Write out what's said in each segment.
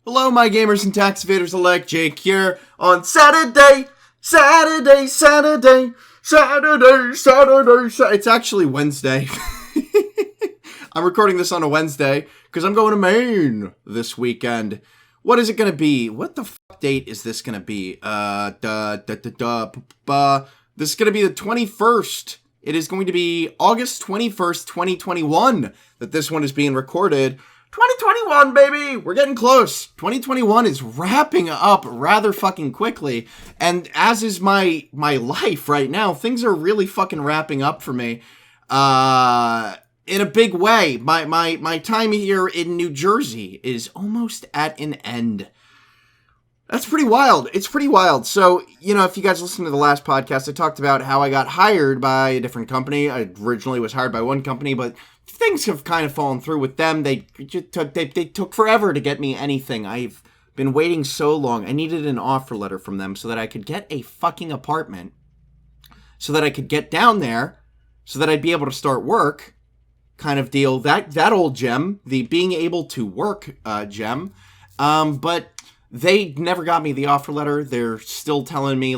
Hello, my gamers and tax evaders alike. Jake here on Saturday. It's actually Wednesday. I'm recording this on a Wednesday because I'm going to Maine this weekend. What is it going to be? What the fuck date is this going to be? This is going to be the 21st. It is going to be August 21st, 2021 that this one is being recorded. 2021, baby! We're getting close. 2021 is wrapping up rather fucking quickly. And as is my life right now, things are really fucking wrapping up for me. In a big way. My time here in New Jersey is almost at an end. That's pretty wild. It's pretty wild. So, if you guys listen to the last podcast, I talked about how I got hired by a different company. I originally was hired by one company, but things have kind of fallen through with them. They took forever to get me anything. I've been waiting so long. I needed an offer letter from them so that I could get a fucking apartment, so that I could get down there, so that I'd be able to start work kind of deal. That old gem, the being able to work gem. But they never got me the offer letter. They're still telling me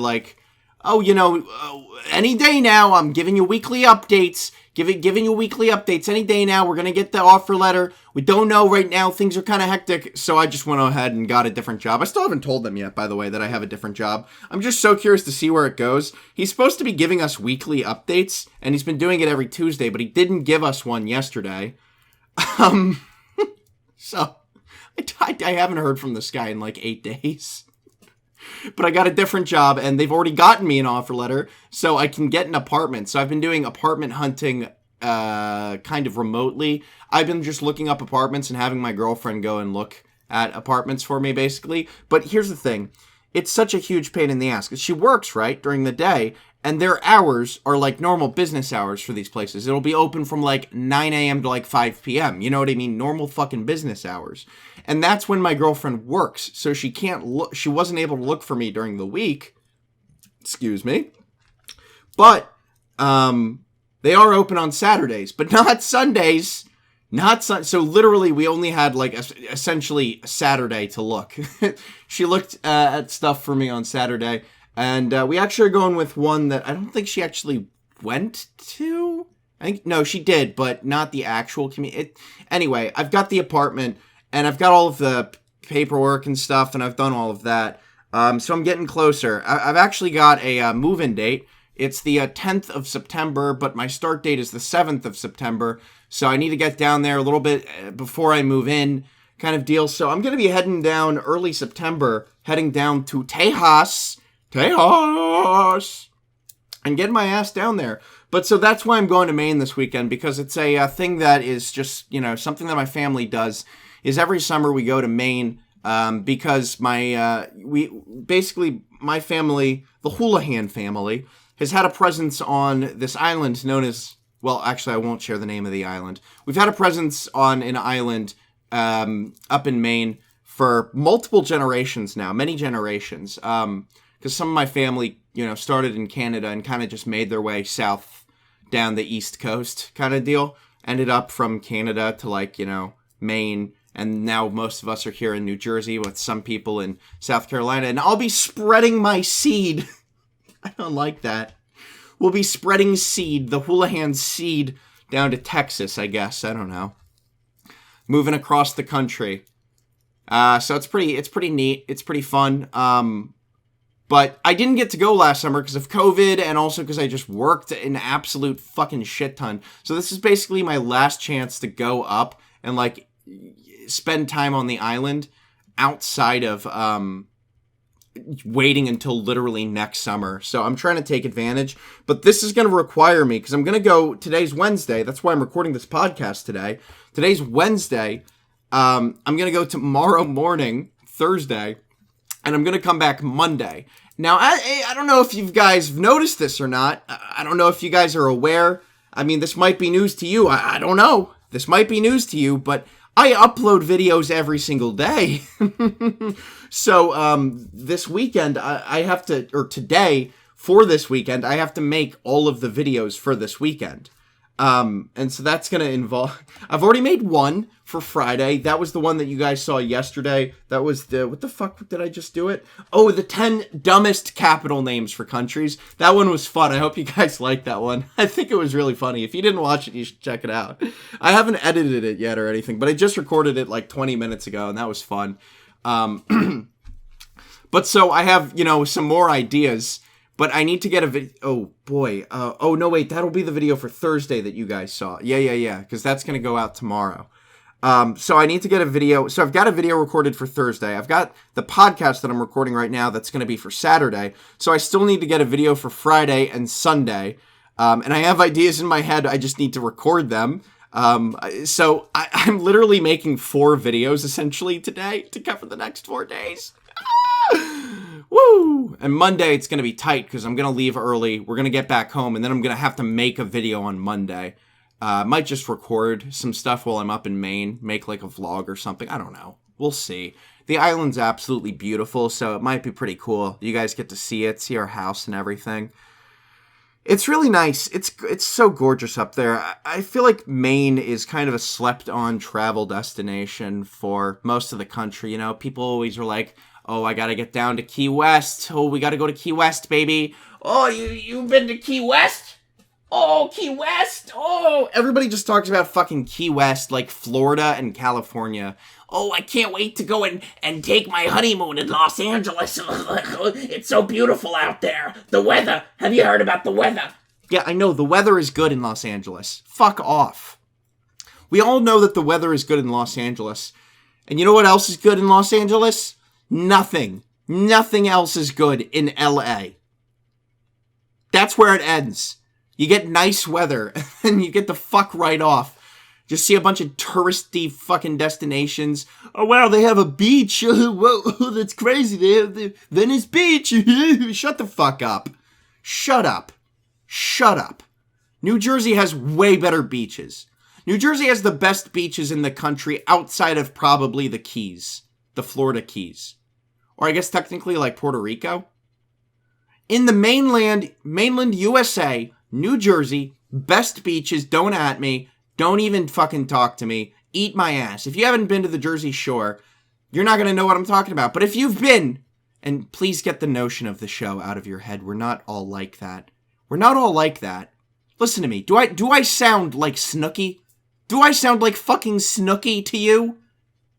any day now, I'm giving you weekly updates. Giving you weekly updates any day now. We're going to get the offer letter. We don't know right now. Things are kind of hectic. So I just went ahead and got a different job. I still haven't told them yet, by the way, that I have a different job. I'm just so curious to see where it goes. He's supposed to be giving us weekly updates, and he's been doing it every Tuesday, but he didn't give us one yesterday. So I haven't heard from this guy in 8 days. But I got a different job, and they've already gotten me an offer letter, so I can get an apartment. So I've been doing apartment hunting kind of remotely. I've been just looking up apartments and having my girlfriend go and look at apartments for me, basically. But here's the thing. It's such a huge pain in the ass. 'Cause she works, right, during the day, and their hours are like normal business hours for these places. It'll be open from 9 a.m. to 5 p.m. You know what I mean? Normal fucking business hours. And that's when my girlfriend works. So she can't look. She wasn't able to look for me during the week. Excuse me. But they are open on Saturdays, but not Sundays. So literally we only had essentially Saturday to look. She looked at stuff for me on Saturday. And we actually are going with one that I don't think she actually went to. No, she did, but not the actual community. Anyway, I've got the apartment, and I've got all of the paperwork and stuff, and I've done all of that. So I'm getting closer. I've actually got a move-in date. It's the 10th of September, but my start date is the 7th of September. So I need to get down there a little bit before I move in, kind of deal. So I'm going to be heading down early September, heading down to Tejas, and getting my ass down there. But so that's why I'm going to Maine this weekend, because it's a thing that is just, something that my family does, is every summer we go to Maine, because my family, the Houlihan family, has had a presence on this island known as, well, actually I won't share the name of the island. We've had a presence on an island up in Maine for multiple generations now, many generations. Because some of my family, started in Canada and kind of just made their way south down the East Coast kind of deal. Ended up from Canada to Maine. And now most of us are here in New Jersey with some people in South Carolina. And I'll be spreading my seed. I don't like that. We'll be spreading seed, the Houlihan seed, down to Texas, I guess. I don't know. Moving across the country. So it's pretty neat. It's pretty fun. But I didn't get to go last summer because of COVID, and also because I just worked an absolute fucking shit ton. So this is basically my last chance to go up and spend time on the island outside of waiting until literally next summer. So I'm trying to take advantage, but this is going to require me, because I'm going to go, today's Wednesday. That's why I'm recording this podcast today. Today's Wednesday. I'm going to go tomorrow morning, Thursday, and I'm going to come back Monday. Now, I don't know if you guys have noticed this or not. I don't know if you guys are aware. I mean, this might be news to you. I don't know. This might be news to you, but I upload videos every single day. So, this weekend, today, for this weekend, I have to make all of the videos for this weekend. And so that's going to involve... I've already made one for Friday. That was the one that you guys saw yesterday. That was the... What the fuck did I just do it? Oh, the 10 dumbest capital names for countries. That one was fun. I hope you guys liked that one. I think it was really funny. If you didn't watch it, you should check it out. I haven't edited it yet or anything, but I just recorded it like 20 minutes ago, and that was fun. But so I have, some more ideas... But I need to get a video. Oh, boy. Oh, no, wait. That'll be the video for Thursday that you guys saw. Yeah. Because that's going to go out tomorrow. So I need to get a video. So I've got a video recorded for Thursday. I've got the podcast that I'm recording right now that's going to be for Saturday. So I still need to get a video for Friday and Sunday. And I have ideas in my head. I just need to record them. So I'm literally making 4 videos essentially today to cover the next 4 days. Woo! And Monday it's going to be tight because I'm going to leave early. We're going to get back home and then I'm going to have to make a video on Monday. Might just record some stuff while I'm up in Maine. Make like a vlog or something. I don't know. We'll see. The island's absolutely beautiful, so it might be pretty cool. You guys get to see it, see our house and everything. It's really nice. It's so gorgeous up there. I feel like Maine is kind of a slept-on travel destination for most of the country. People always are like, oh, I gotta get down to Key West. Oh, we gotta go to Key West, baby. Oh, you've been to Key West? Oh, Key West. Oh, everybody just talks about fucking Key West like Florida and California. Oh, I can't wait to go and take my honeymoon in Los Angeles. It's so beautiful out there. The weather. Have you heard about the weather? Yeah, I know. The weather is good in Los Angeles. Fuck off. We all know that the weather is good in Los Angeles. And you know what else is good in Los Angeles? Nothing. Nothing else is good in LA. That's where it ends. You get nice weather, and you get the fuck right off. Just see a bunch of touristy fucking destinations. Oh, wow, they have a beach. Whoa, that's crazy. They have the Venice Beach. Shut the fuck up. Shut up. Shut up. New Jersey has way better beaches. New Jersey has the best beaches in the country outside of probably the Keys. The Florida Keys. Or I guess technically like Puerto Rico. In the mainland USA, New Jersey, best beaches, don't at me, don't even fucking talk to me, eat my ass. If you haven't been to the Jersey Shore, you're not going to know what I'm talking about. But if you've been, and please get the notion of the show out of your head, we're not all like that. We're not all like that. Listen to me, do I sound like Snooki? Do I sound like fucking Snooki to you?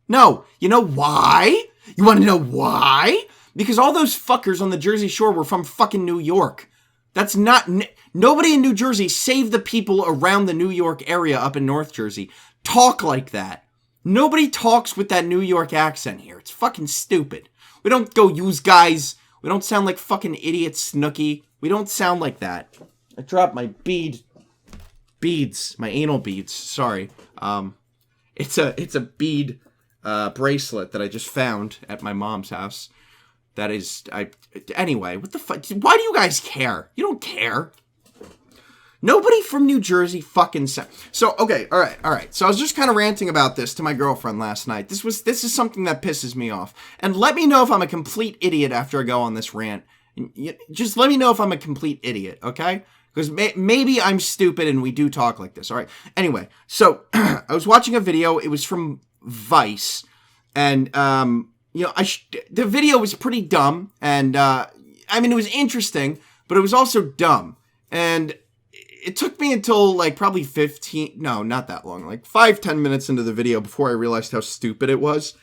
No. You know why? You want to know why? Because all those fuckers on the Jersey Shore were from fucking New York. That's not... Nobody in New Jersey, save the people around the New York area up in North Jersey, talk like that. Nobody talks with that New York accent here. It's fucking stupid. We don't go use guys. We don't sound like fucking idiot Snooki. We don't sound like that. I dropped my beads. My anal beads. Sorry. It's a bead... bracelet that I just found at my mom's house. That is, anyway, what the fuck? Why do you guys care? You don't care. Nobody from New Jersey fucking said. So, okay, all right. So I was just kind of ranting about this to my girlfriend last night. This is something that pisses me off. And let me know if I'm a complete idiot after I go on this rant. Just let me know if I'm a complete idiot, okay? Because maybe I'm stupid and we do talk like this, all right? Anyway, so I was watching a video. It was from Vice, and the video was pretty dumb, and it was interesting, but it was also dumb, and it took me until like probably 5-10 minutes into the video before I realized how stupid it was.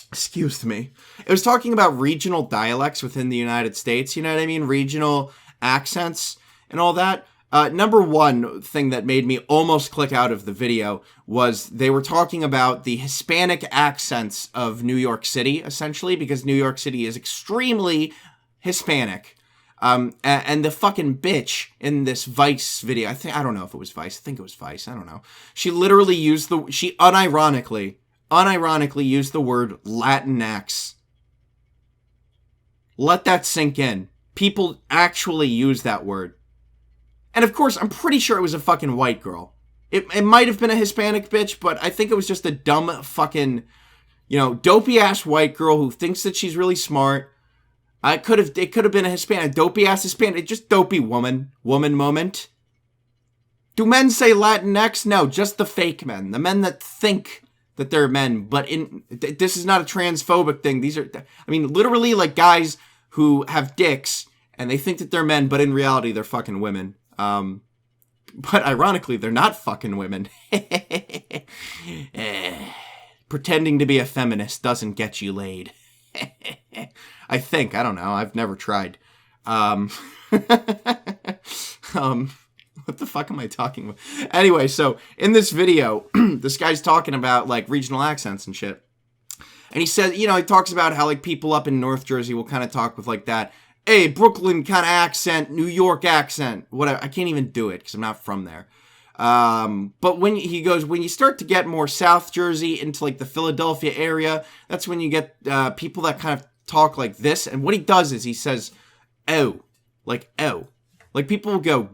Excuse me. It was talking about regional dialects within the United States, you know what I mean? Regional accents and all that. Number one thing that made me almost click out of the video was they were talking about the Hispanic accents of New York City, essentially, because New York City is extremely Hispanic. And the fucking bitch in this Vice video, I don't know if it was Vice. I think it was Vice. I don't know. She literally she unironically used the word Latinx. Let that sink in. People actually use that word. And of course, I'm pretty sure it was a fucking white girl. It might have been a Hispanic bitch, but I think it was just a dumb fucking, dopey-ass white girl who thinks that she's really smart. It could have been a Hispanic, dopey-ass Hispanic, just dopey woman moment. Do men say Latinx? No, just the fake men. The men that think that they're men. But this is not a transphobic thing. These are, I mean, literally like guys who have dicks and they think that they're men, but in reality they're fucking women. But ironically, they're not fucking women. Pretending to be a feminist doesn't get you laid. I think. I don't know. I've never tried. What the fuck am I talking about? Anyway, so in this video, this guy's talking about like regional accents and shit. And he says, you know, he talks about how like people up in North Jersey will kind of talk with like that, hey, Brooklyn kind of accent, New York accent, whatever. I can't even do it because I'm not from there. But when he goes, when you start to get more South Jersey into like the Philadelphia area, that's when you get people that kind of talk like this. And what he does is he says, oh, like people will go.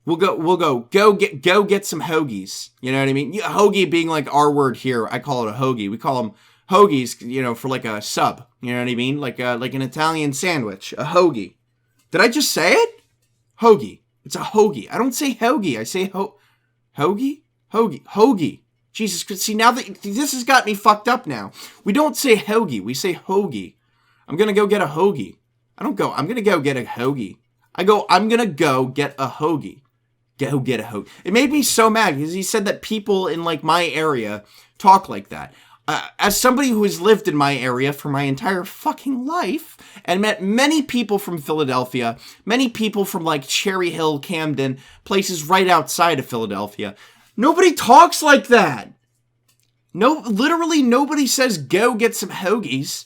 We'll go get some hoagies. You know what I mean? Hoagie being like our word here. I call it a hoagie. We call them hoagies, you know, for like a sub. You know what I mean? Like an Italian sandwich. A hoagie. Did I just say it? Hoagie. It's a hoagie. I don't say hoagie. I say hoagie? Hoagie. Jesus Christ. See, now that this has got me fucked up now. We don't say hoagie. We say hoagie. I'm going to go get a hoagie. I'm going to go get a hoagie. I'm going to go get a hoagie. Go get a hoagie. It made me so mad because he said that people in like my area talk like that. As somebody who has lived in my area for my entire fucking life and met many people from Philadelphia, many people from like Cherry Hill, Camden, places right outside of Philadelphia, nobody talks like that. No, literally nobody says go get some hoagies.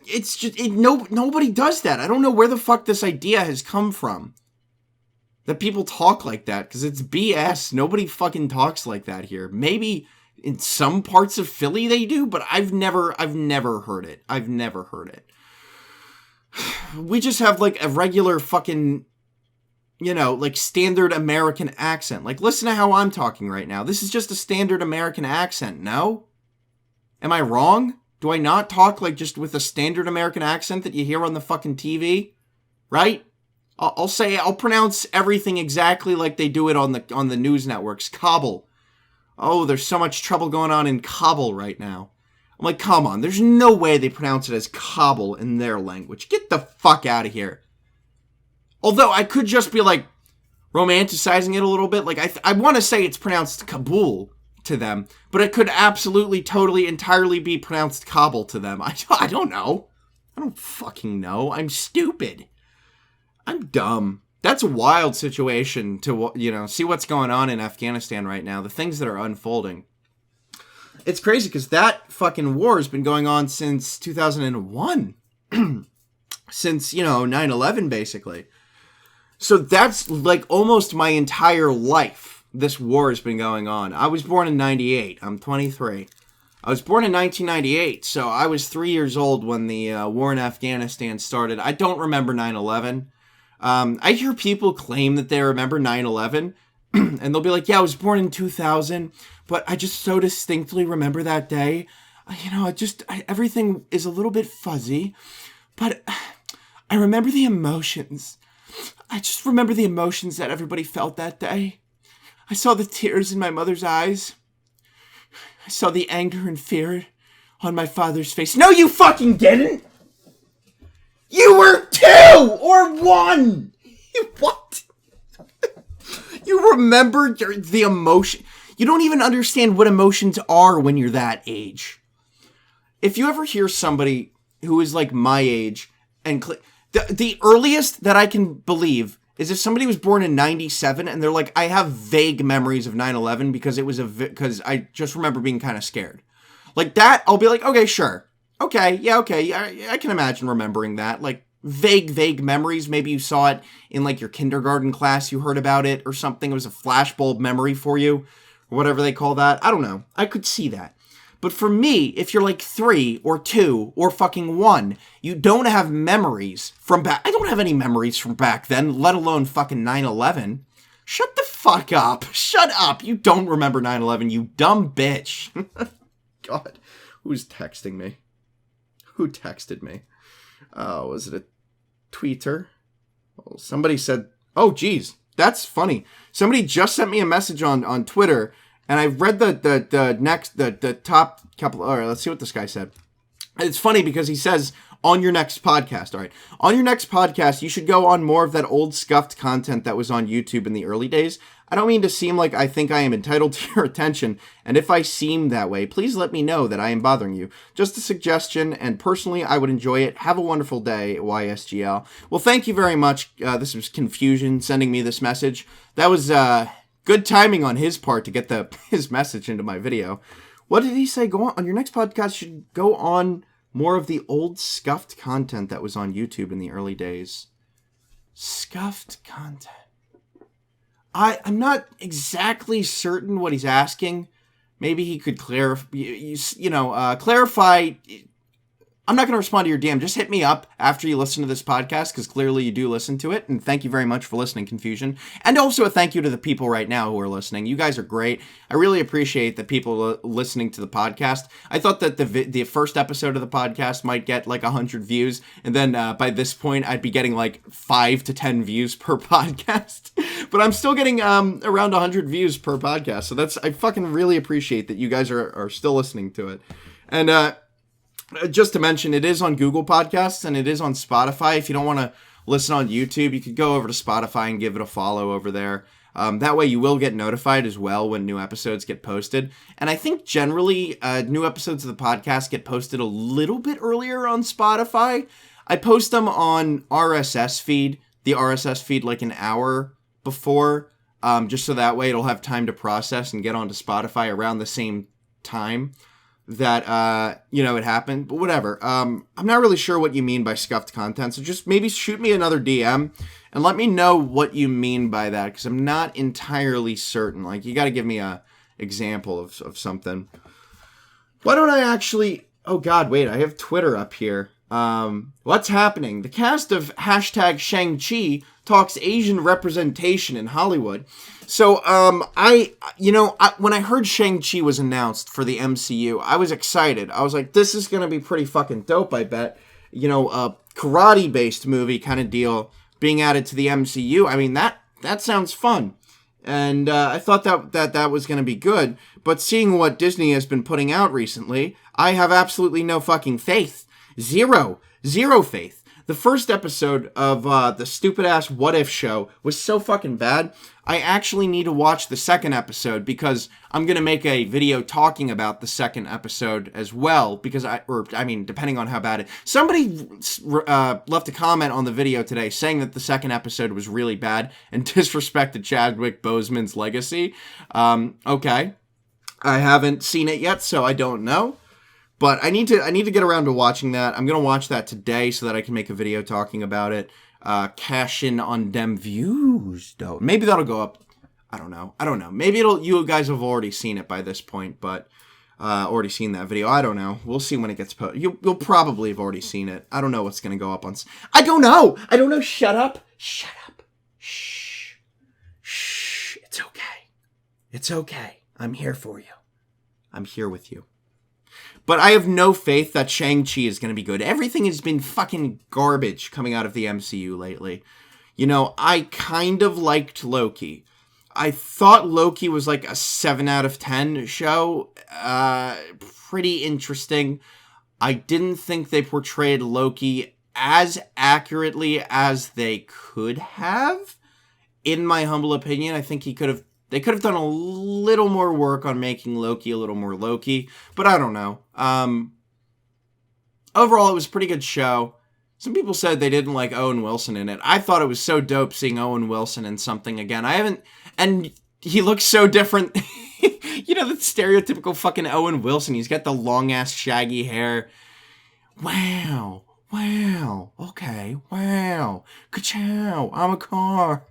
It's just, nobody does that. I don't know where the fuck this idea has come from. That people talk like that, because it's BS. Nobody fucking talks like that here. Maybe in some parts of Philly they do, but I've never heard it. I've never heard it. We just have like a regular fucking, you know, like standard American accent. Like listen to how I'm talking right now. This is just a standard American accent, no? Am I wrong? Do I not talk like just with a standard American accent that you hear on the fucking TV? Right? I'll pronounce everything exactly like they do it on the news networks. Kabul. Oh, there's so much trouble going on in Kabul right now. I'm like, come on, there's no way they pronounce it as Kabul in their language. Get the fuck out of here. Although I could just be like romanticizing it a little bit. Like I want to say it's pronounced Kabul to them, but it could absolutely, totally, entirely be pronounced Kabul to them. I don't know. I don't fucking know. I'm stupid. I'm dumb. That's a wild situation to, you know, see what's going on in Afghanistan right now. The things that are unfolding. It's crazy because that fucking war has been going on since 2001. Since, you know, 9/11 basically. So that's like almost my entire life. This war has been going on. I was born in 98. I'm 23. I was born in 1998, so I was 3 years old when the war in Afghanistan started. I don't remember 9/11. I hear people claim that they remember 9/11, and they'll be like, yeah, I was born in 2000, but I just so distinctly remember that day. You know, everything is a little bit fuzzy, but I remember the emotions. I just remember the emotions that everybody felt that day. I saw the tears in my mother's eyes. I saw the anger and fear on my father's face. No, you fucking didn't! You were 2 or 1! What? You remember the emotion. You don't even understand what emotions are when you're that age. If you ever hear somebody who is like my age and the earliest that I can believe is if somebody was born in 97 and they're like, I have vague memories of 9/11 because I just remember being kind of scared. Like that, I'll be like, okay, sure. Okay, yeah, okay. I can imagine remembering that. Like vague memories. Maybe you saw it in like your kindergarten class, you heard about it or something. It was a flashbulb memory for you or whatever they call that. I don't know. I could see that. But for me, if you're like 3 or 2 or fucking 1, you don't have memories from back. I don't have any memories from back then, let alone fucking 9/11. Shut the fuck up. Shut up. You don't remember 9/11, you dumb bitch. God, who's texting me? Who texted me? Was it a tweeter? Oh, somebody said, oh, geez. That's funny. Somebody just sent me a message on Twitter, and I read the top couple. All right, let's see what this guy said. It's funny because he says, on your next podcast, all right, on your next podcast, you should go on more of that old scuffed content that was on YouTube in the early days. I don't mean to seem like I think I am entitled to your attention, and if I seem that way, please let me know that I am bothering you. Just a suggestion, and personally, I would enjoy it. Have a wonderful day, YSGL. Well, thank you very much. This was Confusion sending me this message. That was good timing on his part to get his message into my video. What did he say? Go on your next podcast, should go on more of the old scuffed content that was on YouTube in the early days. Scuffed content. I'm not exactly certain what he's asking. Maybe he could clarify. Clarify. I'm not going to respond to your DM. Just hit me up after you listen to this podcast, because clearly you do listen to it. And thank you very much for listening, Confusion. And also a thank you to the people right now who are listening. You guys are great. I really appreciate the people listening to the podcast. I thought that the first episode of the podcast might get like 100 views. And then by this point, I'd be getting like 5 to 10 views per podcast. But I'm still getting around 100 views per podcast. So I fucking really appreciate that you guys are still listening to it. And just to mention, it is on Google Podcasts and it is on Spotify. If you don't want to listen on YouTube, you could go over to Spotify and give it a follow over there. That way you will get notified as well when new episodes get posted. And I think generally new episodes of the podcast get posted a little bit earlier on Spotify. I post them on RSS feed, the RSS feed like an hour before, just so that way it'll have time to process and get onto Spotify around the same time that, it happened. But whatever. I'm not really sure what you mean by scuffed content, so just maybe shoot me another DM and let me know what you mean by that, because I'm not entirely certain. Like, you got to give me a example of something. Why don't I actually... Oh, God, wait, I have Twitter up here. What's happening? The cast of hashtag Shang-Chi talks Asian representation in Hollywood. So, when I heard Shang-Chi was announced for the MCU, I was excited. I was like, this is going to be pretty fucking dope, I bet. A karate-based movie kind of deal being added to the MCU. I mean, that sounds fun. And I thought that was going to be good. But seeing what Disney has been putting out recently, I have absolutely no fucking faith. Zero faith. The first episode of the stupid-ass What If show was so fucking bad, I actually need to watch the second episode, because I'm going to make a video talking about the second episode as well, because depending on how bad it... Somebody left a comment on the video today saying that the second episode was really bad and disrespected Chadwick Boseman's legacy. Okay. I haven't seen it yet, so I don't know. But I need to get around to watching that. I'm going to watch that today so that I can make a video talking about it. Cash in on them views, though. Maybe that'll go up. I don't know. Maybe you guys have already seen it by this point, but already seen that video. I don't know. We'll see when it gets posted. You'll probably have already seen it. I don't know what's going to go up on... I don't know. Shut up. Shh. It's okay. I'm here for you. I'm here with you. But I have no faith that Shang-Chi is going to be good. Everything has been fucking garbage coming out of the MCU lately. I kind of liked Loki. I thought Loki was like a 7 out of 10 show. Pretty interesting. I didn't think they portrayed Loki as accurately as they could have. In my humble opinion, I think they could have done a little more work on making Loki a little more Loki, but I don't know. Overall, it was a pretty good show. Some people said they didn't like Owen Wilson in it. I thought it was so dope seeing Owen Wilson in something again. And he looks so different. The stereotypical fucking Owen Wilson. He's got the long-ass shaggy hair. Wow. Okay. Wow. Ka-chow. I'm a car.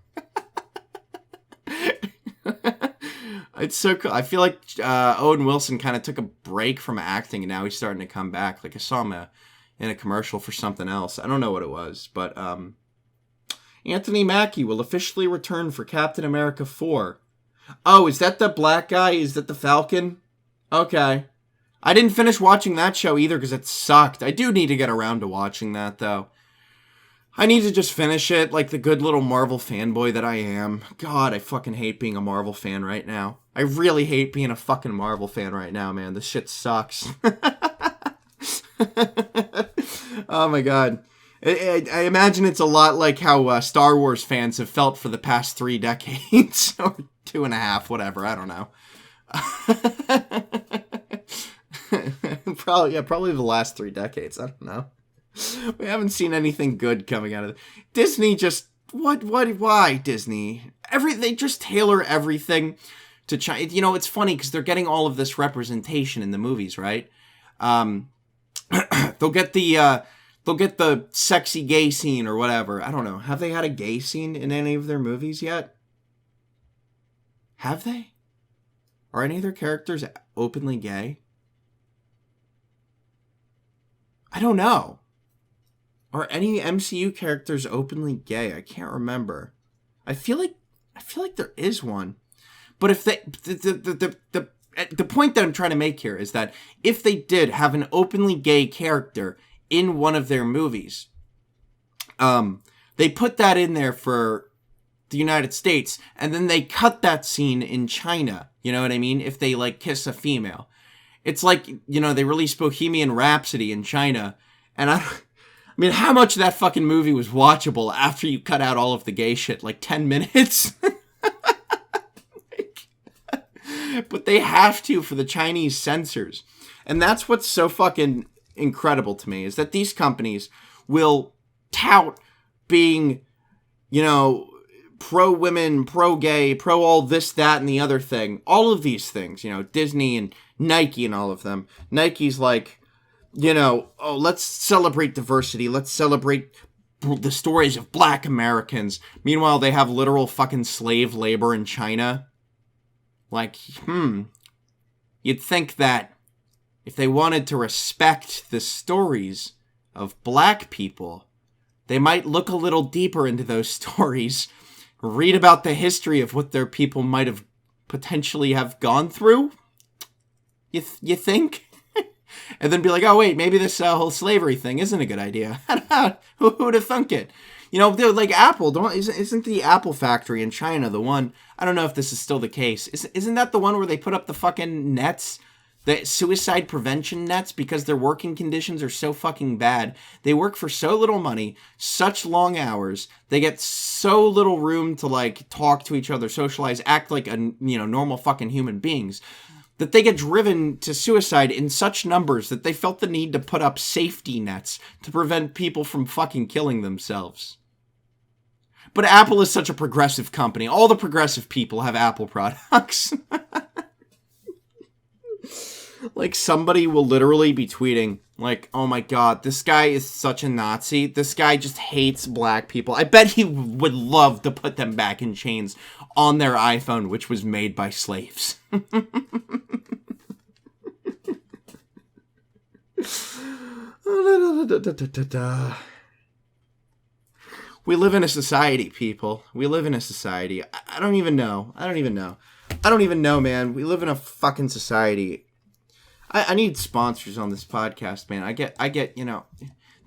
It's so cool. I feel like Owen Wilson kind of took a break from acting, and now he's starting to come back. Like, I saw him in a commercial for something else. I don't know what it was, but Anthony Mackie will officially return for Captain America 4. Oh, is that the black guy? Is that the Falcon? Okay. I didn't finish watching that show either because it sucked. I do need to get around to watching that, though. I need to just finish it like the good little Marvel fanboy that I am. God, I fucking hate being a Marvel fan right now. I really hate being a fucking Marvel fan right now, man. This shit sucks. Oh my god. I imagine it's a lot like how Star Wars fans have felt for the past 3 decades. Or 2.5, whatever. I don't know. Probably the last 3 decades. I don't know. We haven't seen anything good coming out of it. Disney just... Why, Disney? They just tailor everything to China. You know, it's funny because they're getting all of this representation in the movies, right? They'll get the sexy gay scene or whatever. I don't know. Have they had a gay scene in any of their movies yet? Have they? Are any of their characters openly gay? I don't know. Are any MCU characters openly gay? I can't remember. I feel like there is one. But if they the point that I'm trying to make here is that if they did have an openly gay character in one of their movies, they put that in there for the United States, and then they cut that scene in China. You know what I mean? If they, like, kiss a female. It's like, you know, they released Bohemian Rhapsody in China, and I mean, how much of that fucking movie was watchable after you cut out all of the gay shit? Like 10 minutes? But they have to for the Chinese censors. And that's what's so fucking incredible to me, is that these companies will tout being, you know, pro-women, pro-gay, pro-all this, that, and the other thing. All of these things, you know, Disney and Nike and all of them. Nike's like, you know, oh, let's celebrate diversity. Let's celebrate the stories of black Americans. Meanwhile, they have literal fucking slave labor in China. Like, you'd think that if they wanted to respect the stories of black people, they might look a little deeper into those stories, read about the history of what their people might have potentially have gone through. You think? And then be like, oh wait, maybe this whole slavery thing isn't a good idea. Who would have thunk it? You know, they're like Apple. Isn't the Apple factory in China the one? I don't know if this is still the case. Isn't that the one where they put up the fucking nets, the suicide prevention nets, because their working conditions are so fucking bad? They work for so little money, such long hours. They get so little room to, like, talk to each other, socialize, act like normal fucking human beings, that they get driven to suicide in such numbers that they felt the need to put up safety nets to prevent people from fucking killing themselves. But Apple is such a progressive company. All the progressive people have Apple products. Like, somebody will literally be tweeting, like, oh my god, this guy is such a Nazi. This guy just hates black people. I bet he would love to put them back in chains on their iPhone, which was made by slaves. We live in a society, people. We live in a society. I don't even know. I don't even know, man. We live in a fucking society. I need sponsors on this podcast, man. I get, you know,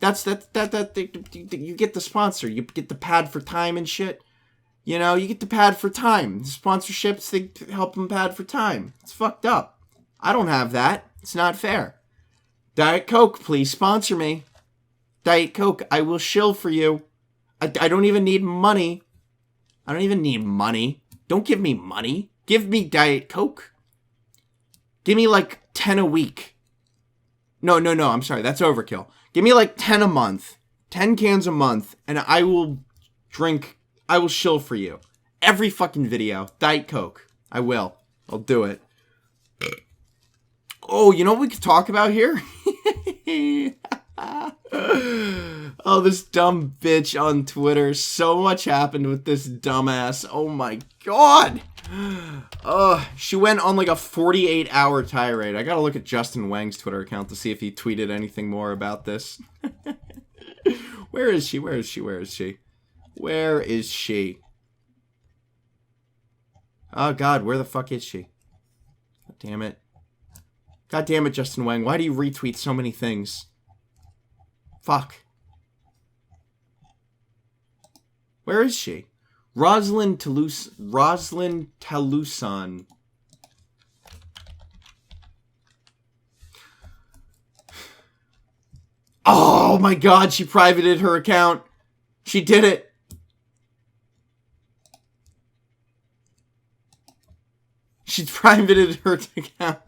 you get the sponsor. You get the pad for time and shit. You know, you get the pad for time. Sponsorships, they help them pad for time. It's fucked up. I don't have that. It's not fair. Diet Coke, please sponsor me. Diet Coke, I will shill for you. I don't even need money. I don't even need money. Don't give me money. Give me Diet Coke. Give me like 10 a week. No, I'm sorry. That's overkill. Give me like 10 a month. 10 cans a month. And I will shill for you. Every fucking video. Diet Coke. I will. I'll do it. Oh, you know what we could talk about here? Oh, this dumb bitch on Twitter. So much happened with this dumbass. Oh my god. She went on like a 48-hour tirade. I gotta look at Justin Wang's Twitter account to see if he tweeted anything more about this. Where is she? Oh god, where the fuck is she? God damn it, Justin Wang. Why do you retweet so many things? Fuck. Where is she? Rosalind Talusan. Oh my god, she privated her account. She did it. She privated her account.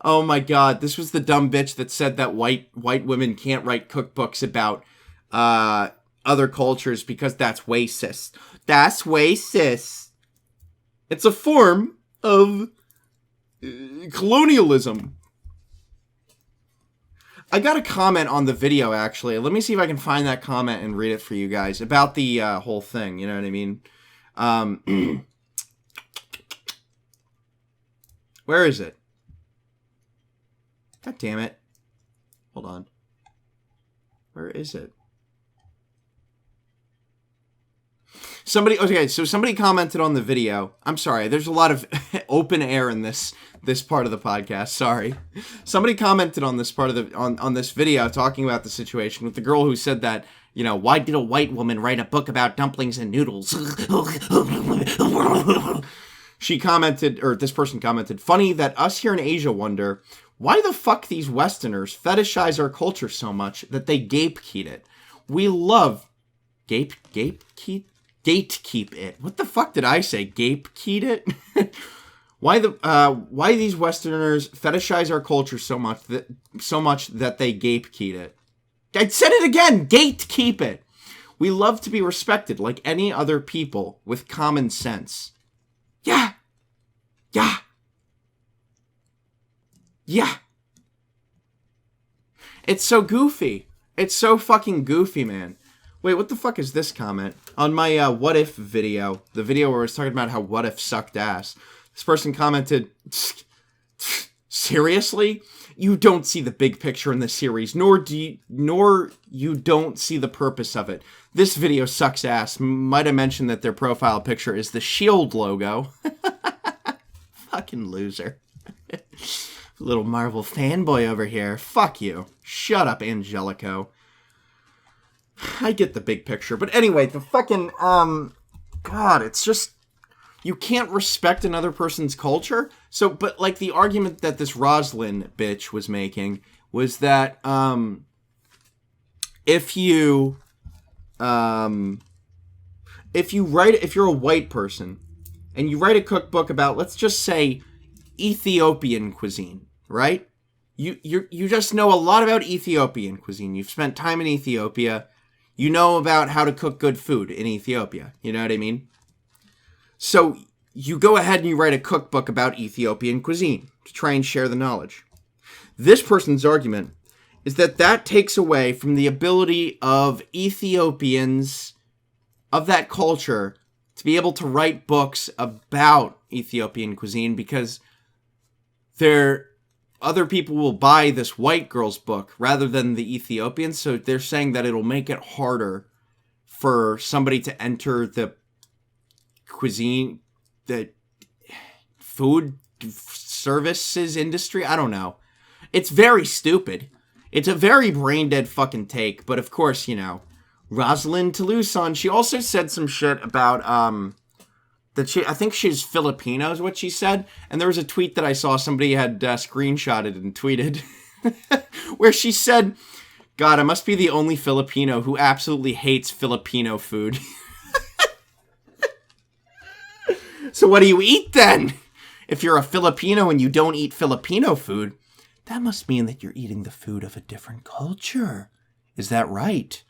Oh my god, this was the dumb bitch that said that white women can't write cookbooks about other cultures because that's racist. That's racist. It's a form of colonialism. I got a comment on the video, actually. Let me see if I can find that comment and read it for you guys about the whole thing. You know what I mean? Where is it? God damn it. Hold on. Where is it? Somebody commented on the video. I'm sorry, there's a lot of open air in this part of the podcast. Sorry. Somebody commented on this part of the on this video talking about the situation with the girl who said that, you know, why did a white woman write a book about dumplings and noodles? She commented, or this person commented, funny that us here in Asia wonder, why the fuck these Westerners fetishize our culture so much that they gatekeep it? We love... Gatekeep it? What the fuck did I say? Gatekeep it? Why these Westerners fetishize our culture so much that they gatekeep it? I said it again! Gatekeep it! We love to be respected like any other people with common sense. Yeah. Yeah. Yeah. It's so goofy. It's so fucking goofy, man. Wait, what the fuck is this comment? On my What If video, the video where I was talking about how What If sucked ass, this person commented, seriously? You don't see the big picture in the series, nor you don't see the purpose of it. This video sucks ass. Might have mentioned that their profile picture is the SHIELD logo. Fucking loser. Little Marvel fanboy over here. Fuck you. Shut up, Angelico. I get the big picture. But anyway, the fucking, God, it's just, you can't respect another person's culture. So, but like the argument that this Roslyn bitch was making was that, if you're a white person and you write a cookbook about, let's just say, Ethiopian cuisine, right? You just know a lot about Ethiopian cuisine. You've spent time in Ethiopia. You know about how to cook good food in Ethiopia. You know what I mean? So you go ahead and you write a cookbook about Ethiopian cuisine to try and share the knowledge. This person's argument is that takes away from the ability of Ethiopians of that culture to be able to write books about Ethiopian cuisine because other people will buy this white girl's book rather than the Ethiopians. So they're saying that it'll make it harder for somebody to enter the cuisine, the food services industry. I don't know. It's very stupid. It's a very brain dead fucking take. But of course, you know, Rosalind Talusan, she also said some shit about, I think she's Filipino is what she said. And there was a tweet that I saw somebody had screenshotted and tweeted where she said, God, I must be the only Filipino who absolutely hates Filipino food. So what do you eat then? If you're a Filipino and you don't eat Filipino food, that must mean that you're eating the food of a different culture. Is that right?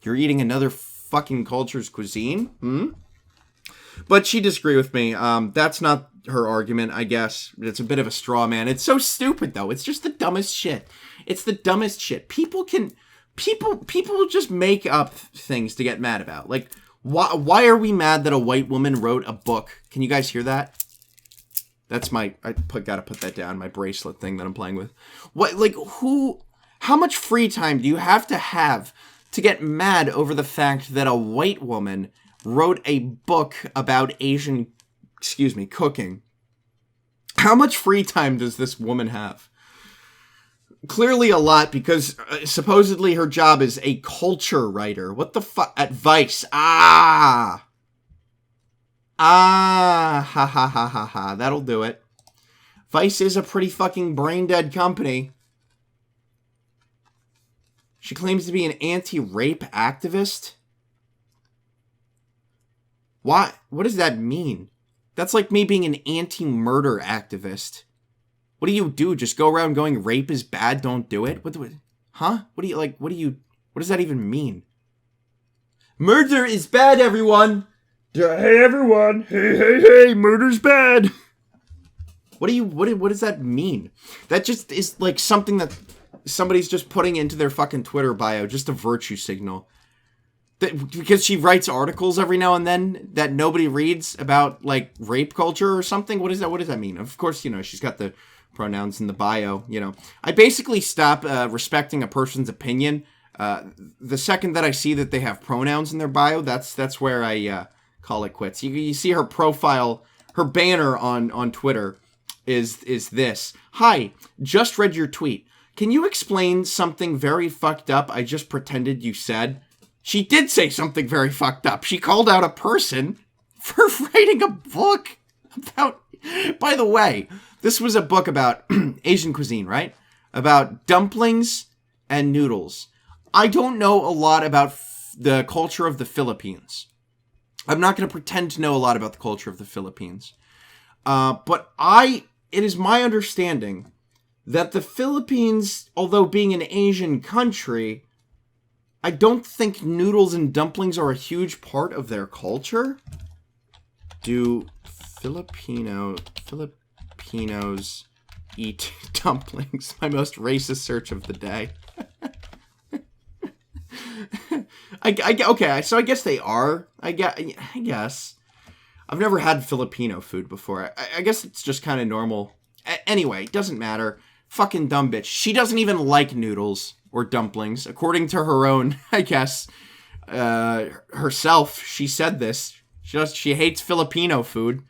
You're eating another fucking culture's cuisine? But she disagreed with me. That's not her argument, I guess. It's a bit of a straw man. It's so stupid, though. It's just the dumbest shit. It's the dumbest shit. People will just make up things to get mad about. Like, why are we mad that a white woman wrote a book? Can you guys hear that? That's gotta put that down, my bracelet thing that I'm playing with. How much free time do you have to get mad over the fact that a white woman wrote a book about cooking? How much free time does this woman have? Clearly a lot, because supposedly her job is a culture writer. What the fuck? At Vice. Ha ha ha ha ha. That'll do it. Vice is a pretty fucking brain-dead company. She claims to be an anti-rape activist. Why? What does that mean? That's like me being an anti-murder activist. What do you do? Just go around going rape is bad, don't do it? What huh? What does that even mean? Murder is bad, everyone! Hey, everyone! Hey, murder's bad! What does that mean? That just is like something that somebody's just putting into their fucking Twitter bio, just a virtue signal. Because she writes articles every now and then that nobody reads about, like, rape culture or something? What does that mean? Of course, she's got the pronouns in the bio, I basically stop respecting a person's opinion. The second that I see that they have pronouns in their bio, that's where I call it quits. You see her profile, her banner on Twitter is this. Hi, just read your tweet. Can you explain something very fucked up I just pretended you said? She did say something very fucked up. She called out a person for writing a book about... By the way, this was a book about Asian cuisine, right? About dumplings and noodles. I don't know a lot about the culture of the Philippines. I'm not going to pretend to know a lot about the culture of the Philippines. But it is my understanding that the Philippines, although being an Asian country, I don't think noodles and dumplings are a huge part of their culture. Do Filipinos eat dumplings? My most racist search of the day. Okay, so I guess they are. I guess. I've never had Filipino food before. I guess it's just kind of normal. Anyway, doesn't matter. Fucking dumb bitch. She doesn't even like noodles or dumplings. According to her own, I guess, herself, she said this. She hates Filipino food,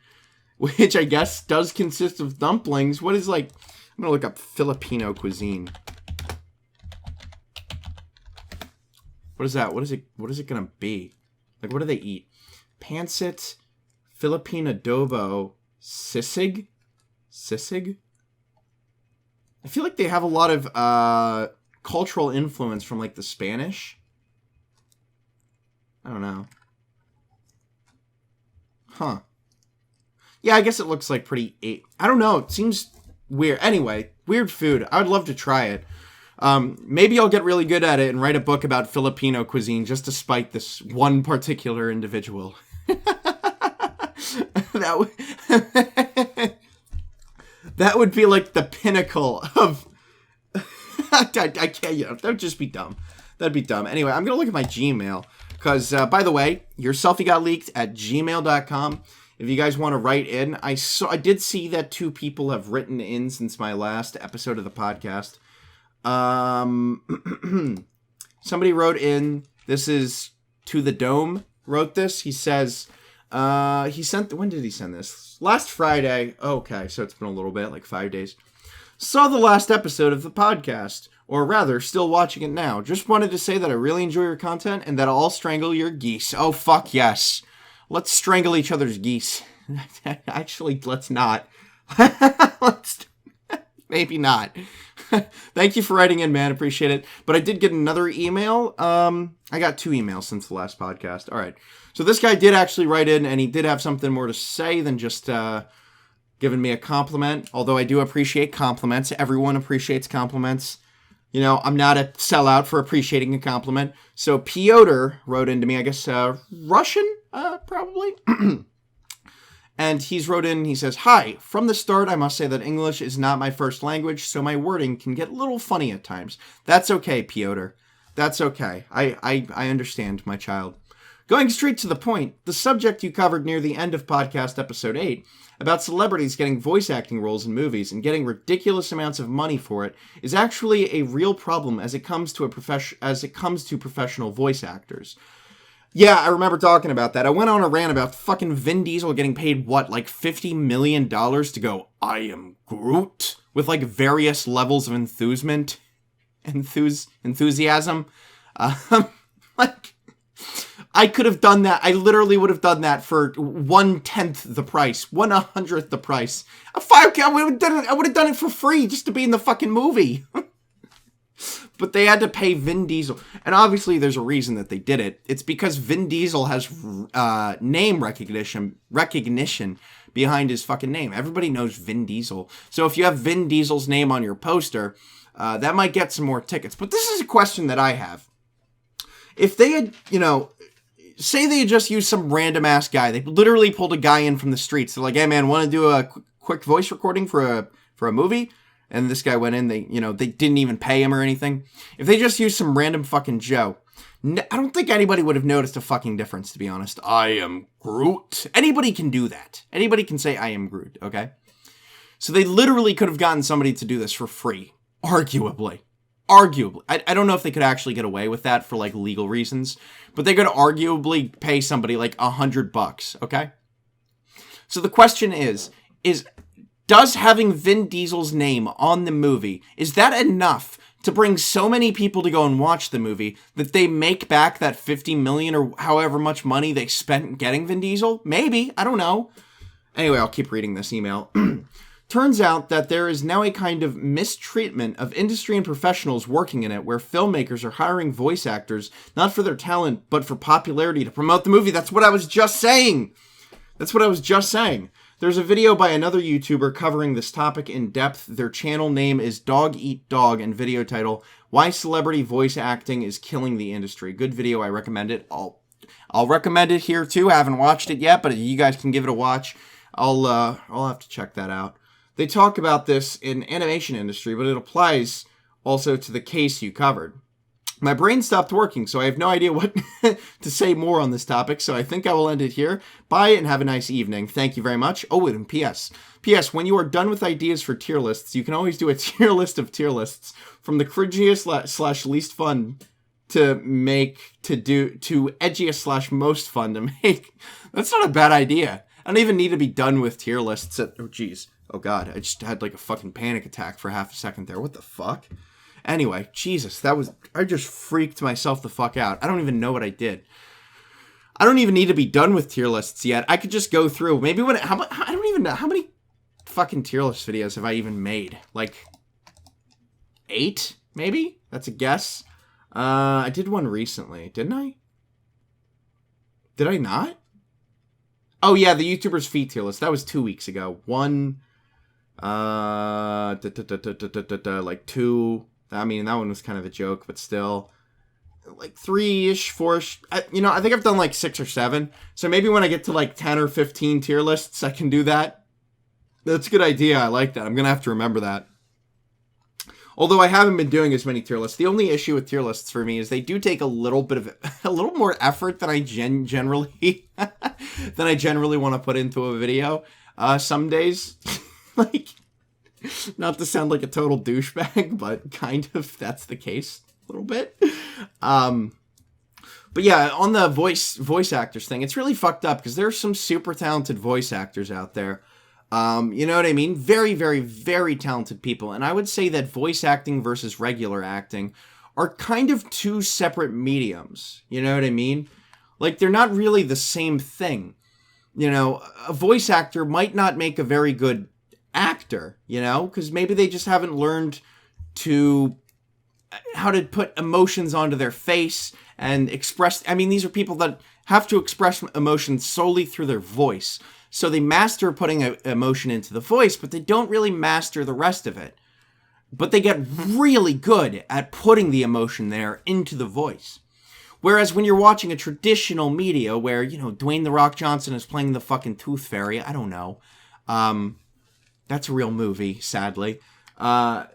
which I guess does consist of dumplings. What is, like... I'm gonna look up Filipino cuisine. What is that? What is it gonna be? Like, what do they eat? Pancit, Philippine adobo, sisig? Sisig? I feel like they have a lot of cultural influence from, like, the Spanish. I don't know. Huh. Yeah, I guess it looks like pretty... I don't know. It seems weird. Anyway, weird food. I would love to try it. Maybe I'll get really good at it and write a book about Filipino cuisine just to spite this one particular individual. That would be like the pinnacle of... I can't, that would just be dumb. That'd be dumb. Anyway, I'm going to look at my Gmail. Because, by the way, your selfie got leaked at gmail.com. If you guys want to write in, I did see that 2 people have written in since my last episode of the podcast. Somebody wrote in, this is To The Dome, wrote this. He says, when did he send this? Last Friday. Okay, so it's been a little bit, like 5 days. Saw the last episode of the podcast, or rather, still watching it now. Just wanted to say that I really enjoy your content and that I'll strangle your geese. Oh, fuck yes. Let's strangle each other's geese. Actually, let's not. Maybe not. Thank you for writing in, man. Appreciate it. But I did get another email. I got 2 emails since the last podcast. All right. So this guy did actually write in, and he did have something more to say than just giving me a compliment. Although I do appreciate compliments. Everyone appreciates compliments. You know, I'm not a sellout for appreciating a compliment. So Piotr wrote into me, I guess Russian, probably. And he's wrote in, he says, "Hi, from the start, I must say that English is not my first language, so my wording can get a little funny at times. That's okay, Piotr. That's okay. I understand, my child. Going straight to the point, the subject you covered near the end of podcast episode 8, about celebrities getting voice acting roles in movies and getting ridiculous amounts of money for it, is actually a real problem as it comes to professional voice actors. Yeah, I remember talking about that. I went on a rant about fucking Vin Diesel getting paid, what, like $50 million to go, I am Groot? With, like, various levels of enthusiasm. Like, I could have done that. I literally would have done that for 1/10 the price, 1/100th the price. I would have done it for free just to be in the fucking movie. But they had to pay Vin Diesel. And obviously there's a reason that they did it. It's because Vin Diesel has name recognition behind his fucking name. Everybody knows Vin Diesel. So if you have Vin Diesel's name on your poster, that might get some more tickets. But this is a question that I have. If they had, say they had just used some random ass guy. They literally pulled a guy in from the streets. They're like, hey man, want to do a quick voice recording for a movie? And this guy went in, they didn't even pay him or anything. If they just used some random fucking Joe, I don't think anybody would have noticed a fucking difference, to be honest. I am Groot. Anybody can do that. Anybody can say, I am Groot, okay? So they literally could have gotten somebody to do this for free. Arguably. I don't know if they could actually get away with that for, like, legal reasons. But they could arguably pay somebody, like, $100, okay? So the question is... Does having Vin Diesel's name on the movie, is that enough to bring so many people to go and watch the movie that they make back that $50 million or however much money they spent getting Vin Diesel? Maybe. I don't know. Anyway, I'll keep reading this email. Turns out that there is now a kind of mistreatment of industry and professionals working in it where filmmakers are hiring voice actors not for their talent but for popularity to promote the movie. That's what I was just saying. There's a video by another YouTuber covering this topic in depth. Their channel name is Dog Eat Dog and video title, Why Celebrity Voice Acting is Killing the Industry. Good video, I recommend it. I'll recommend it here too. I haven't watched it yet, but you guys can give it a watch. I'll have to check that out. They talk about this in animation industry, but it applies also to the case you covered. My brain stopped working, so I have no idea what to say more on this topic, so I think I will end it here. Bye, and have a nice evening. Thank you very much. Oh, and P.S. P.S. When you are done with ideas for tier lists, you can always do a tier list of tier lists, from the cringiest / least fun to edgiest / most fun to make. That's not a bad idea. I don't even need to be done with tier lists. Oh, jeez. Oh, God. I just had like a fucking panic attack for half a second there. What the fuck? Anyway, Jesus, I just freaked myself the fuck out. I don't even know what I did. I don't even need to be done with tier lists yet. I could just go through. Maybe I don't even know. How many fucking tier list videos have I even made? Like 8, maybe? That's a guess. I did one recently, didn't I? Did I not? Oh yeah, the YouTuber's feet tier list. That was 2 weeks ago. Like 2. I mean, that one was kind of a joke, but still, like 3-ish, 4-ish. I think I've done like 6 or 7. So maybe when I get to like 10 or 15 tier lists, I can do that. That's a good idea. I like that. I'm going to have to remember that. Although I haven't been doing as many tier lists. The only issue with tier lists for me is they do take a little more effort than I generally want to put into a video. Some days, like, not to sound like a total douchebag, but kind of that's the case a little bit. But yeah, on the voice actors thing, it's really fucked up because there's some super talented voice actors out there. You know what I mean? Very, very, very talented people. And I would say that voice acting versus regular acting are kind of two separate mediums. You know what I mean? Like, they're not really the same thing. A voice actor might not make a very good actor, because maybe they just haven't learned how to put emotions onto their face and express. I mean, these are people that have to express emotions solely through their voice. So they master putting emotion into the voice, but they don't really master the rest of it. But they get really good at putting the emotion there into the voice. Whereas when you're watching a traditional media where, Dwayne "The Rock" Johnson is playing the fucking Tooth Fairy, I don't know. That's a real movie, sadly. He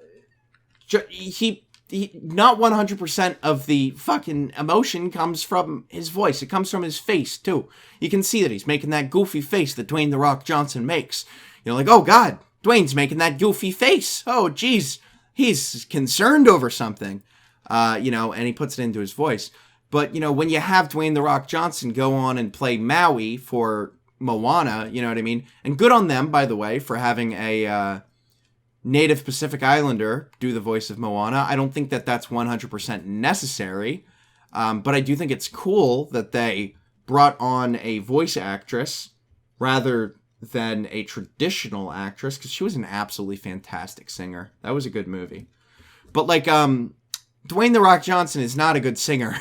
not 100% of the fucking emotion comes from his voice. It comes from his face, too. You can see that he's making that goofy face that Dwayne "The Rock" Johnson makes. You're like, oh, God, Dwayne's making that goofy face. Oh, geez, he's concerned over something. And he puts it into his voice. But, you know, when you have Dwayne The Rock Johnson go on and play Maui for Moana, you know what I mean? And good on them, by the way, for having a native Pacific Islander do the voice of Moana. I don't think that that's 100% necessary, but I do think it's cool that they brought on a voice actress rather than a traditional actress, because she was an absolutely fantastic singer. That was a good movie. But, like, Dwayne The Rock Johnson is not a good singer.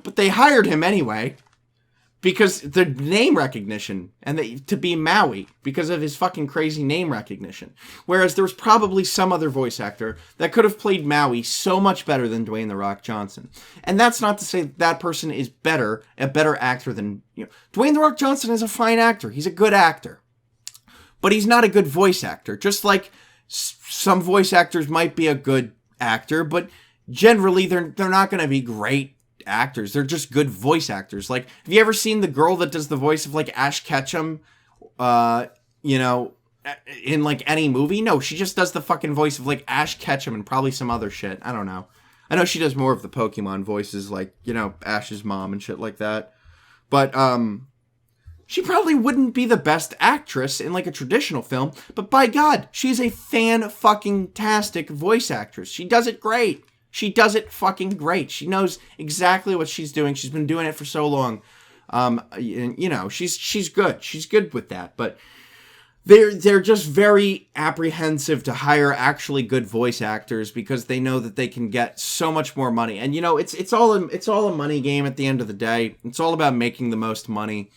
But they hired him anyway because the name recognition and to be Maui because of his fucking crazy name recognition. Whereas there was probably some other voice actor that could have played Maui so much better than Dwayne The Rock Johnson. And that's not to say that person is a better actor than, you know, Dwayne The Rock Johnson is a fine actor. He's a good actor. But he's not a good voice actor. Just like some voice actors might be a good actor, but generally they're not going to be great actors. They're just good voice actors. Like, have you ever seen the girl that does the voice of, like, Ash Ketchum, you know, in, like, any movie? No, she just does the fucking voice of, like, Ash Ketchum and probably some other shit. I don't know. I know she does more of the Pokemon voices, like, you know, Ash's mom and shit like that. But, she probably wouldn't be the best actress in, like, a traditional film, but by God, she's a fan-fucking-tastic voice actress. She does it great. She does it fucking great. She knows exactly what she's doing. She's been doing it for so long. You know, she's good. She's good with that. But they're just very apprehensive to hire actually good voice actors because they know that they can get so much more money. And you know, it's all a money game at the end of the day. It's all about making the most money.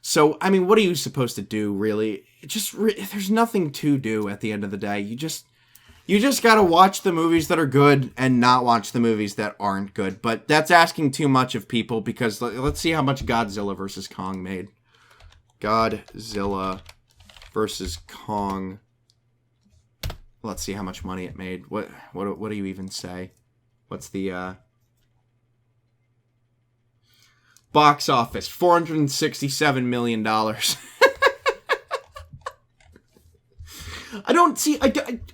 So, I mean, what are you supposed to do, really? There's nothing to do at the end of the day. You just gotta watch the movies that are good and not watch the movies that aren't good. But that's asking too much of people because let's see how much Godzilla vs. Kong made. Godzilla vs. Kong. Let's see how much money it made. What do you even say? What's the box office? $467 million.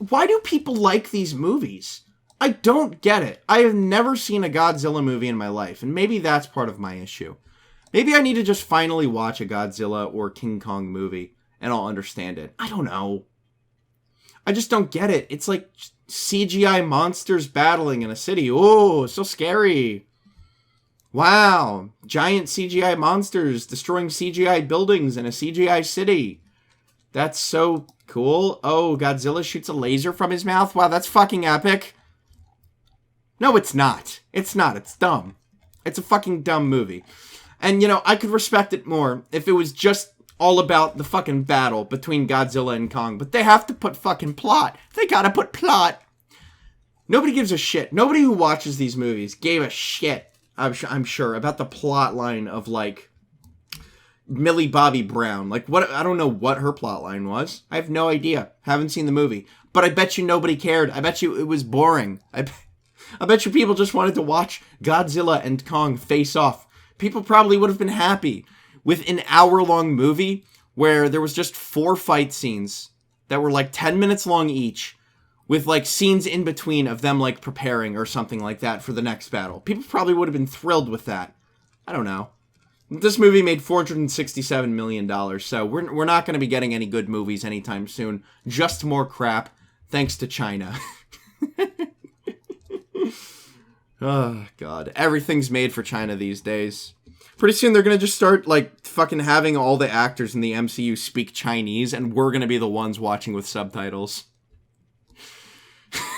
Why do people like these movies? I don't get it. I have never seen a Godzilla movie in my life, and maybe that's part of my issue. Maybe I need to just finally watch a Godzilla or King Kong movie, and I'll understand it. I don't know. I just don't get it. It's like CGI monsters battling in a city. Oh, so scary. Wow. Giant CGI monsters destroying CGI buildings in a CGI city. That's so cool. Oh, Godzilla shoots a laser from his mouth. Wow, that's fucking epic. No, it's not. It's not. It's dumb. It's a fucking dumb movie. And, you know, I could respect it more if it was just all about the fucking battle between Godzilla and Kong. But they have to put fucking plot. They gotta put plot. Nobody gives a shit. Nobody who watches these movies gave a shit, I'm sure, about the plot line of, like, Millie Bobby Brown. Like, what? I don't know what her plot line was. I have no idea. Haven't seen the movie. But I bet you nobody cared. I bet you it was boring. I bet you people just wanted to watch Godzilla and Kong face off. People probably would have been happy with an hour-long movie where there was just 4 fight scenes that were like 10 minutes long each, with like scenes in between of them like preparing or something like that for the next battle. People probably would have been thrilled with that. I don't know. This movie made $467 million, so we're not going to be getting any good movies anytime soon. Just more crap, thanks to China. Oh, God. Everything's made for China these days. Pretty soon they're going to just start, like, fucking having all the actors in the MCU speak Chinese, and we're going to be the ones watching with subtitles.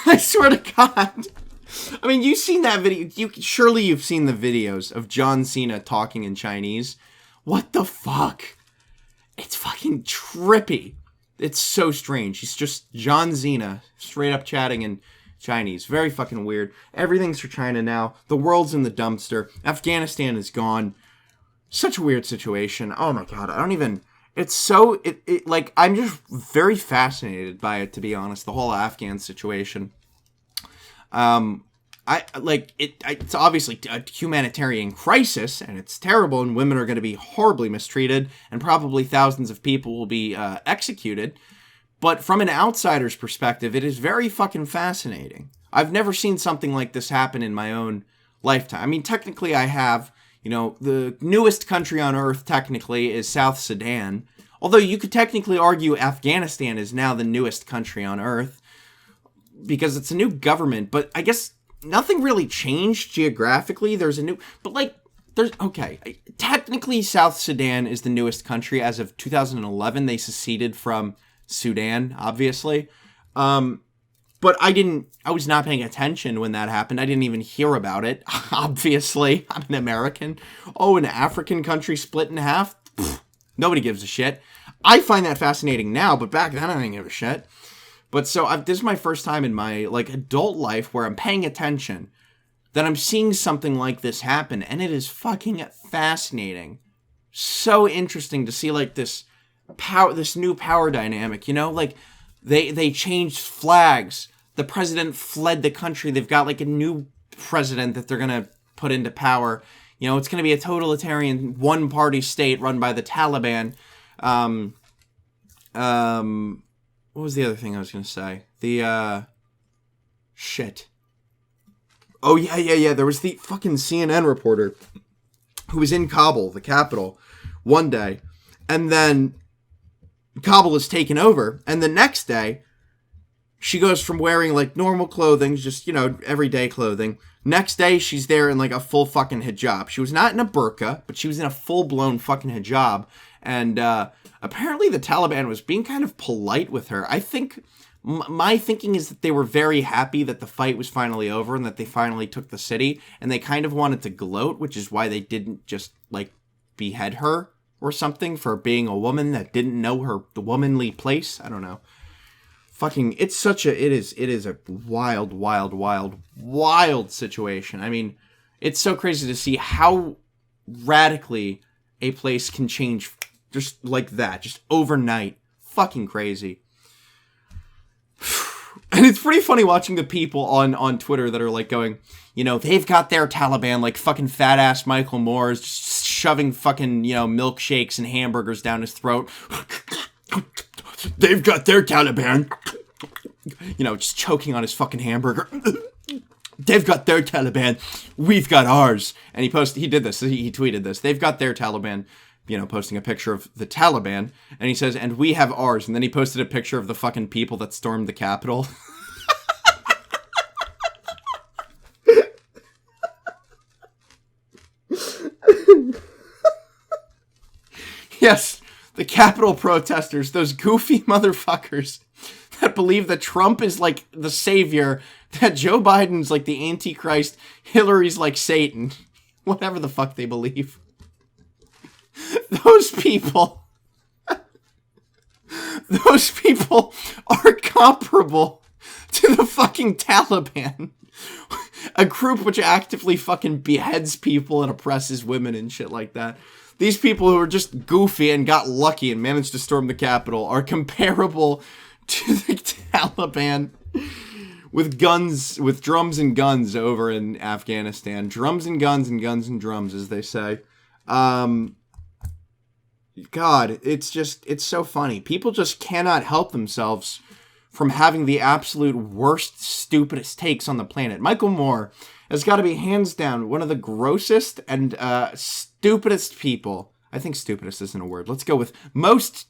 I swear to God. I mean, you've seen that video. Surely you've seen the videos of John Cena talking in Chinese. What the fuck? It's fucking trippy. It's so strange. He's just John Cena, straight up chatting in Chinese. Very fucking weird. Everything's for China now. The world's in the dumpster. Afghanistan is gone. Such a weird situation. Oh my God. I don't even... It's so... Like, I'm just very fascinated by it, to be honest. The whole Afghan situation. It's obviously a humanitarian crisis, and it's terrible, and women are going to be horribly mistreated, and probably thousands of people will be executed. But from an outsider's perspective, it is very fucking fascinating. I've never seen something like this happen in my own lifetime. I mean, technically I have, the newest country on Earth technically is South Sudan. Although you could technically argue Afghanistan is now the newest country on Earth because it's a new government. But I guess nothing really changed geographically. Technically South Sudan is the newest country as of 2011. They seceded from Sudan, obviously. But I was not paying attention when that happened. I didn't even hear about it. Obviously, I'm an American. Oh, an African country split in half? Pfft, nobody gives a shit. I find that fascinating now, but back then I didn't give a shit. But so this is my first time in my adult life where I'm paying attention, that I'm seeing something like this happen, and it is fucking fascinating. So interesting to see this new power dynamic, they changed flags. The president fled the country. They've got a new president that they're going to put into power. It's going to be a totalitarian one-party state run by the Taliban. What was the other thing I was going to say? Shit. Oh, yeah. There was the fucking CNN reporter who was in Kabul, the capital, one day. And then Kabul is taken over. And the next day, she goes from wearing normal clothing, just, everyday clothing. Next day, she's there in a full fucking hijab. She was not in a burqa, but she was in a full-blown fucking hijab. And apparently the Taliban was being kind of polite with her. I think, my thinking is that they were very happy that the fight was finally over and that they finally took the city. And they kind of wanted to gloat, which is why they didn't just, behead her or something for being a woman that didn't know the womanly place. I don't know. Fucking, it is a wild situation. I mean, it's so crazy to see how radically a place can change just like that, just overnight. Fucking crazy. And it's pretty funny watching the people on Twitter that are going, they've got their Taliban, fucking fat ass Michael Moore is just shoving fucking, milkshakes and hamburgers down his throat. They've got their Taliban. Just choking on his fucking hamburger. They've got their Taliban. We've got ours. And he did this. He tweeted this. They've got their Taliban, posting a picture of the Taliban. And he says, and we have ours. And then he posted a picture of the fucking people that stormed the Capitol. Yes, the Capitol protesters, those goofy motherfuckers that believe that Trump is the savior, that Joe Biden's the Antichrist, Hillary's Satan, whatever the fuck they believe. Those people are comparable to the fucking Taliban, a group which actively fucking beheads people and oppresses women and shit like that. These people who are just goofy and got lucky and managed to storm the Capitol are comparable to the Taliban with guns, with drums and guns over in Afghanistan. Drums and guns and guns and drums, as they say. God, it's so funny. People just cannot help themselves from having the absolute worst, stupidest takes on the planet. Michael Moore has got to be hands down one of the grossest and stupidest people. I think stupidest isn't a word. Let's go with most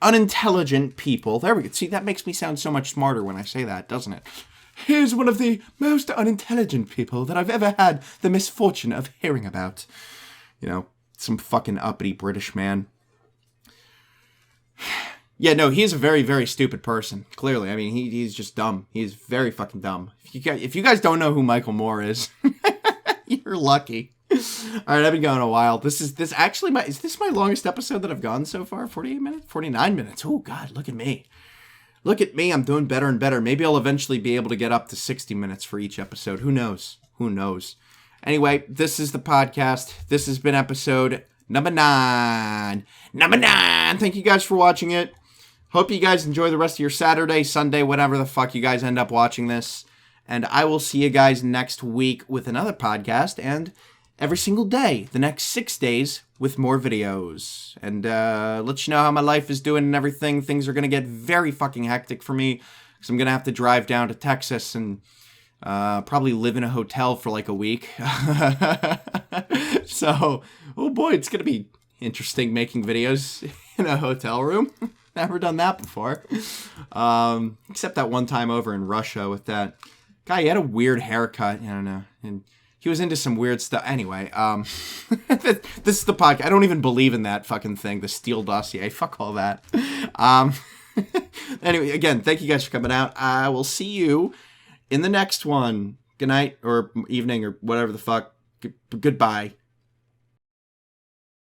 unintelligent people. There we go. See, that makes me sound so much smarter when I say that, doesn't it? Here's one of the most unintelligent people that I've ever had the misfortune of hearing about. Some fucking uppity British man. Yeah, no, he's a very, very stupid person. Clearly, I mean, he's just dumb. He's very fucking dumb. If you guys don't know who Michael Moore is, you're lucky. All right, I've been going a while. Is this my longest episode that I've gone so far? 48 minutes? 49 minutes. Oh, God, look at me. Look at me. I'm doing better and better. Maybe I'll eventually be able to get up to 60 minutes for each episode. Who knows? Who knows? Anyway, this is the podcast. This has been episode number 9. Number 9. Thank you guys for watching it. Hope you guys enjoy the rest of your Saturday, Sunday, whatever the fuck you guys end up watching this. And I will see you guys next week with another podcast and every single day, the next 6 days, with more videos. And let you know how my life is doing and everything. Things are going to get very fucking hectic for me because I'm going to have to drive down to Texas and Probably live in a hotel for like a week. So, oh boy, it's going to be interesting making videos in a hotel room. Never done that before. Except that one time over in Russia with that guy. He had a weird haircut. I don't know. And he was into some weird stuff. Anyway, this is the podcast. I don't even believe in that fucking thing. The Steele dossier. Fuck all that. Anyway, again, thank you guys for coming out. I will see you in the next one. Good night or evening or whatever the fuck. Goodbye.